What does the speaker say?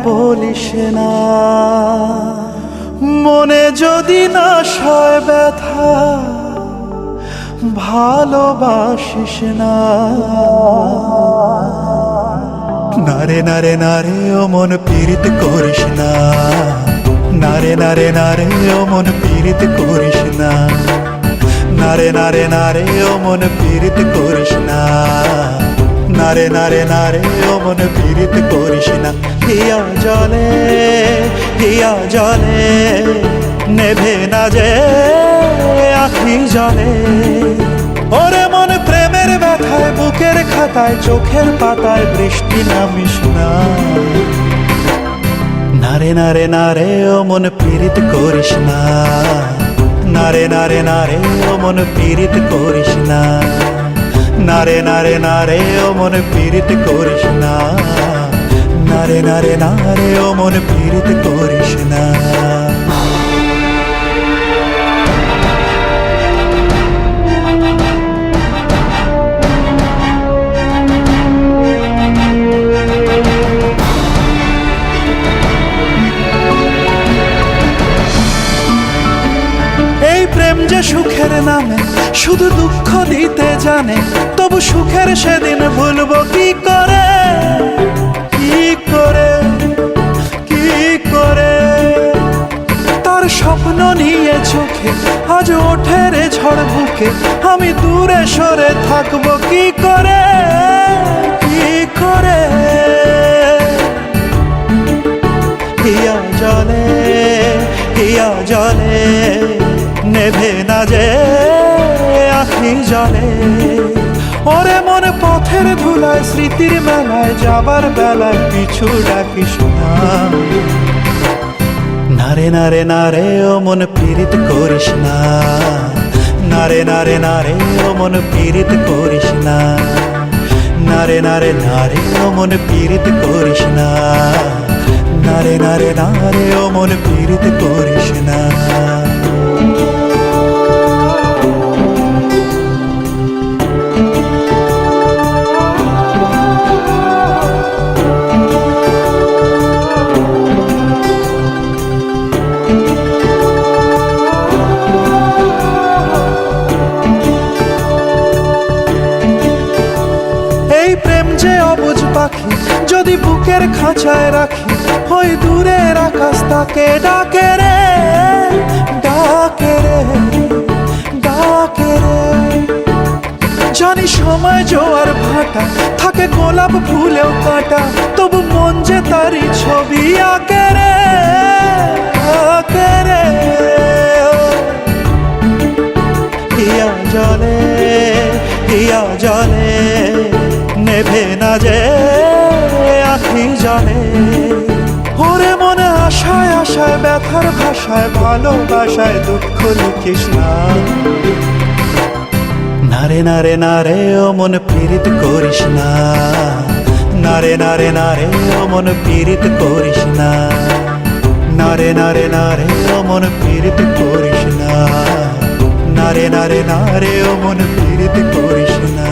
বলিস না, মনে যদি না সয় ব্যথা ভালোবাসিস না। নারে নারে নারে ও মন পীড়িত করিস না, নারে নারে নারে ও মন পীড়িত করিস না, নারে নারে নারে ও মন পীড়িত করিস না, নারে নারে নারে ও মন পীড়িত করিস না। হিয়া জলে হিয়া জলে নেভে না যে আখি জলে, ওরে মন প্রেমের ব্যথায় বুকের খাতায় চোখের পাতায় বৃষ্টি নামিস না। নারে নারে নারে ও মন পীড়িত করিস না, নারে নারে নারে ও মন পীড়িত করিস না, নারে নারে নারে ও মন পীড়িত করিস না, নারে নারে নারে ও মন পীড়িত করিস না। প্রেম যে সুখের নামে শুধু দুঃখ দিতে জানে, তবু সুখের সেদিন ভুলবো কি করে, কি করে, কি করে। তার স্বপ্ন নিয়ে চোখে আজ ওঠে রে ঝড় বুকে, আমি দূরে সরে থাকবো কি করে, কি করে। হিয়া জলে হিয়া জলে নেভে না যে আখি জলে, ওরে মন পথের ধুলায় স্মৃতির মেলায় যাবার বেলায় পিছু ডাকিস না। নারে নারে নারে ও মন পীড়িত করিস না, নারে নারে নারে ও মন পীড়িত করিস না, নারে নারে নারে ও মন পীড়িত করিস না, নারে নারে নারে ও মন পীড়িত করিস না। যদি বুকের খাঁচায় রাখি ওই দূরের আকাশ তাকে ডাকে রে, ডাকে রে, ডাকে রে। জানি সময় জোয়ার ভাটা থাকে গোলাপ ফুলেও কাটা, তবু মন যে তারই ছবি আঁকে রে, আঁকে রে। হিয়া জলে হিয়া জলে নেভে না যে আখি জলে, ওরে মনে আশায় আশায় ব্যথার ভাষায় ভালোবাসায় দুঃখ লিখিস না। নারে নারে নারে ও মন পীড়িত করিস না, নারে নারে নারে ও মন পীড়িত করিস না, নারে নারে নারে ও মন পীড়িত করিস না, নারে নারে নারে ও মন পীড়িত করিস না।